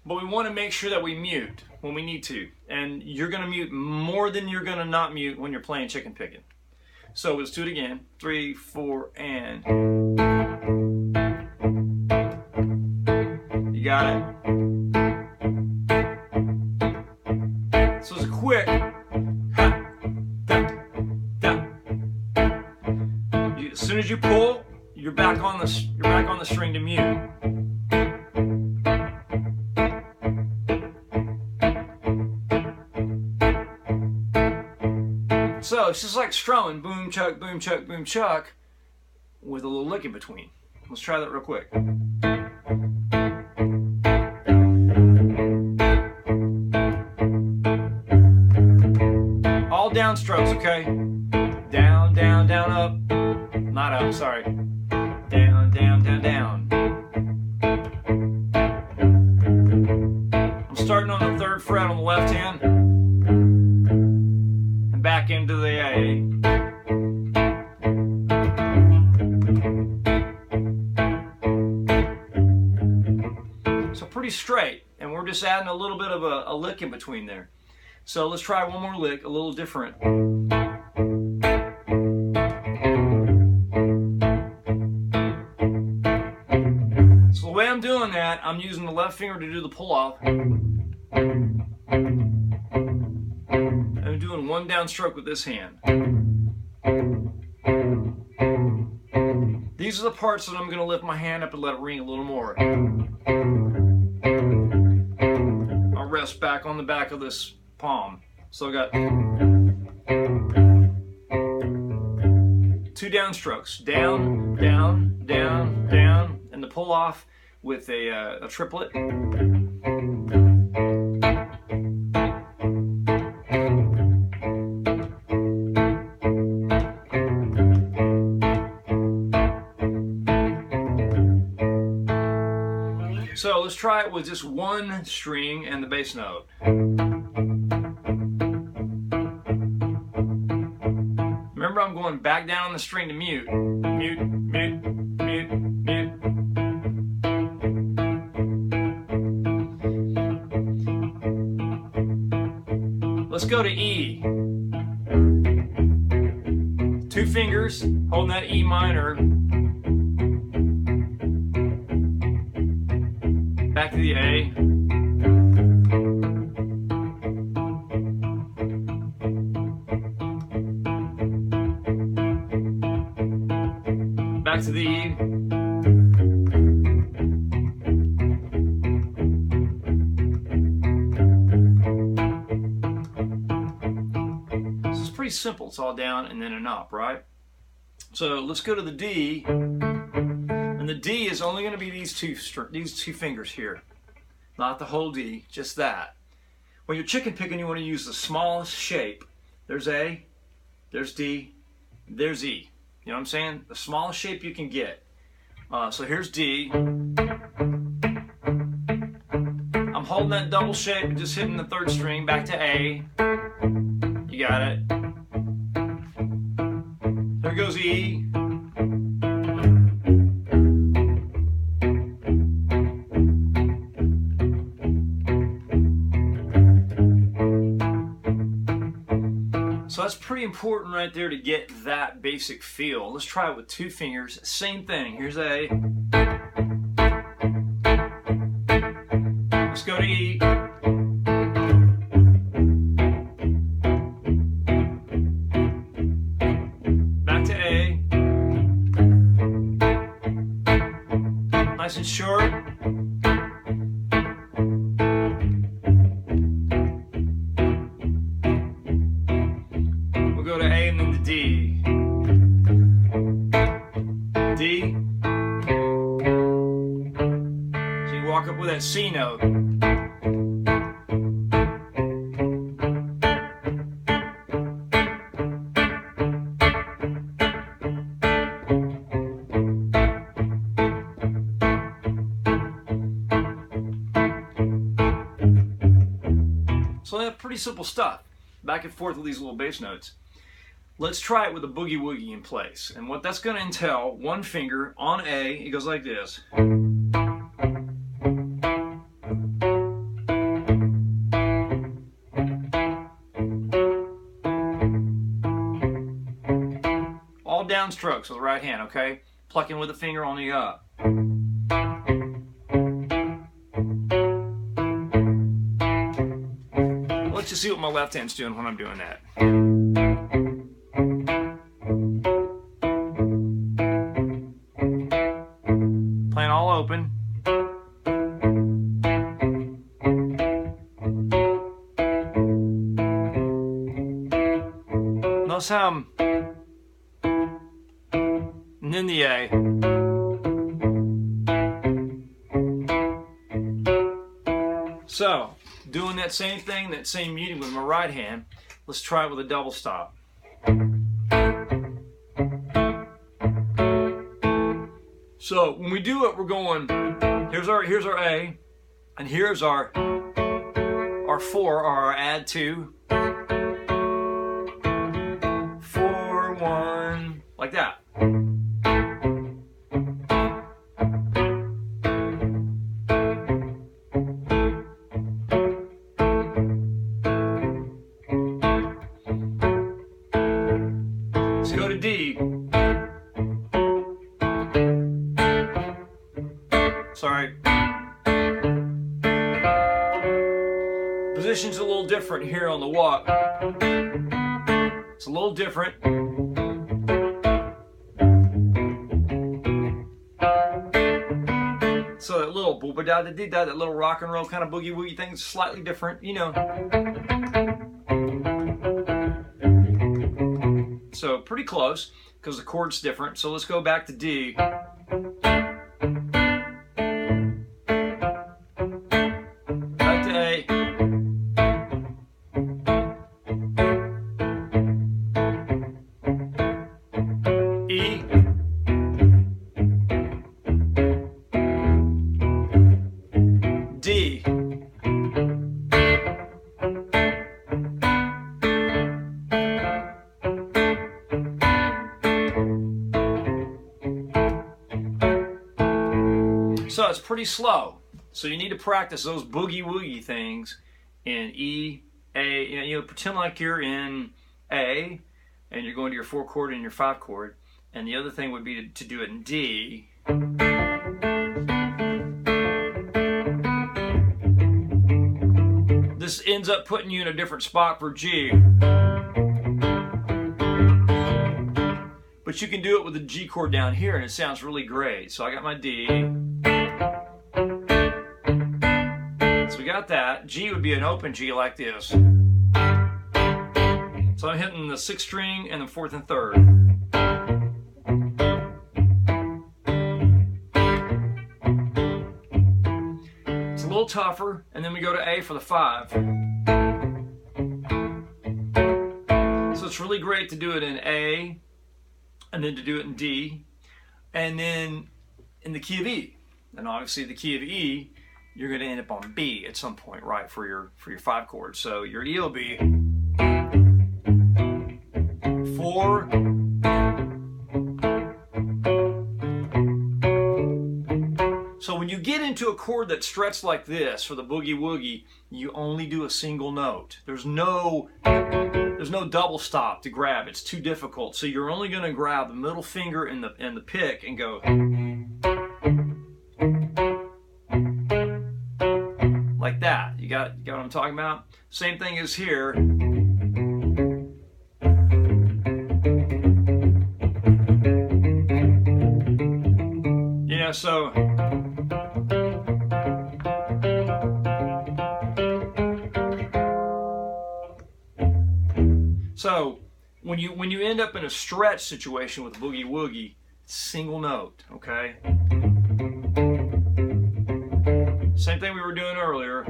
but we want to make sure that we mute when we need to. And you're going to mute more than you're going to not mute when you're playing chicken picking. So let's do it again. 3, 4, and. You got it? So it's a quick. Ha, da, da. As soon as you pull, you're back on the string to mute. So it's just like strumming, boom, chuck, boom, chuck, boom, chuck, with a little lick in between. Let's try that real quick. All down strokes, okay? Down, down, down, up. Not up, sorry. Down, down, down, down. I'm starting on the 3rd fret on the left hand. Back into the A. So pretty straight, and we're just adding a little bit of a lick in between there. So let's try one more lick, a little different. So the way I'm doing that, I'm using the left finger to do the pull off. I'm doing one downstroke with this hand. These are the parts that I'm going to lift my hand up and let it ring a little more. I'll rest back on the back of this palm. So I got 2 downstrokes. Down, down, down, down, and the pull off with a triplet. So let's try it with just one string and the bass note. Remember, I'm going back down on the string to mute. Mute, mute, mute, mute. Let's go to E. 2 fingers, holding that E minor. Back to the A. Back to the E. This is pretty simple. It's all down and then an up, right? So let's go to the D. And the D is only going to be these two fingers here. Not the whole D, just that. When you're chicken picking, you want to use the smallest shape. There's A, there's D, there's E. You know what I'm saying? The smallest shape you can get. So here's D. I'm holding that double shape and just hitting the 3rd string back to A. You got it. There goes E. So that's pretty important right there to get that basic feel. Let's try it with 2 fingers. Same thing. Here's A. Let's go to E. Back to A. Nice and short. Go to A and then the D. D. So you walk up with that C note. So that's pretty simple stuff. Back and forth with these little bass notes. Let's try it with a boogie woogie in place. And what that's going to entail, 1 finger on A, it goes like this. downstrokes with the right hand, okay? Plucking with the finger on the up. Let's just see what my left hand's doing when I'm doing that. Playing all open. Notice how I'm, and then the A. So, doing that same thing, that same muting with my right hand, let's try it with a double stop. So, when we do it, we're going, here's our A, and here's our 4, or our add 2. 4, 1, like that. Let's go to D. Sorry. Position's a little different here on the walk. It's a little different. So that little booba-da-da-dee-da, that little rock and roll kind of boogie-woogie thing is slightly different, you know. So pretty close, because the chord's different. So let's go back to D. Back to A. E. D. So it's pretty slow. So you need to practice those boogie-woogie things in E, A. You know, pretend like you're in A, and you're going to your 4 chord and your 5 chord. And the other thing would be to do it in D. This ends up putting you in a different spot for G. But you can do it with the G chord down here, and it sounds really great. So I got my D. So we got that. G would be an open G like this. So I'm hitting the 6th string and the 4th and 3rd. It's a little tougher, and then we go to A for the 5. So it's really great to do it in A, and then to do it in D, and then in the key of E. And obviously the key of E, you're going to end up on B at some point, right, for your 5 chord. So your E will be 4, so when you get into a chord that's stretched like this for the boogie woogie, you only do a single note. There's no double stop to grab. It's too difficult. So you're only going to grab the middle finger and the pick and go like that. You got what I'm talking about? Same thing as here. You know, so when you end up in a stretch situation with boogie woogie, single note, okay? Same thing we were doing earlier.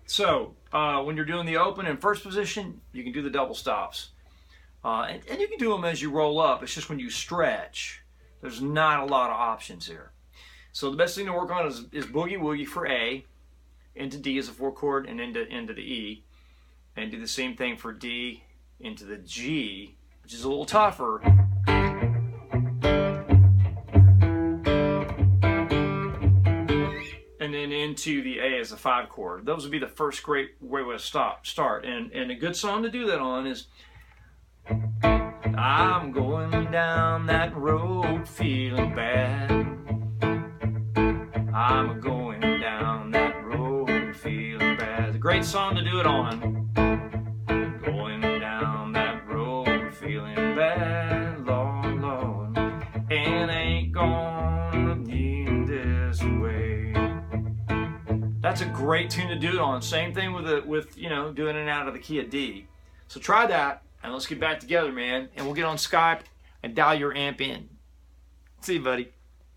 So when you're doing the open in first position, you can do the double stops. And you can do them as you roll up. It's just when you stretch, there's not a lot of options here. So the best thing to work on is boogie woogie for A, into D as a 4 chord, and into the E. And do the same thing for D into the G, which is a little tougher. And then into the A A as a 5 chord. Those would be the first great way to start. And a good song to do that on is, I'm going down that road feeling bad. I'm going down that road feeling bad. It's a great song to do it on. Going down that road feeling bad, Lord, Lord, and ain't gonna be this way. That's a great tune to do it on. Same thing with you know, doing it out of the key of D. So try that, and let's get back together, man, and we'll get on Skype and dial your amp in. See you, buddy.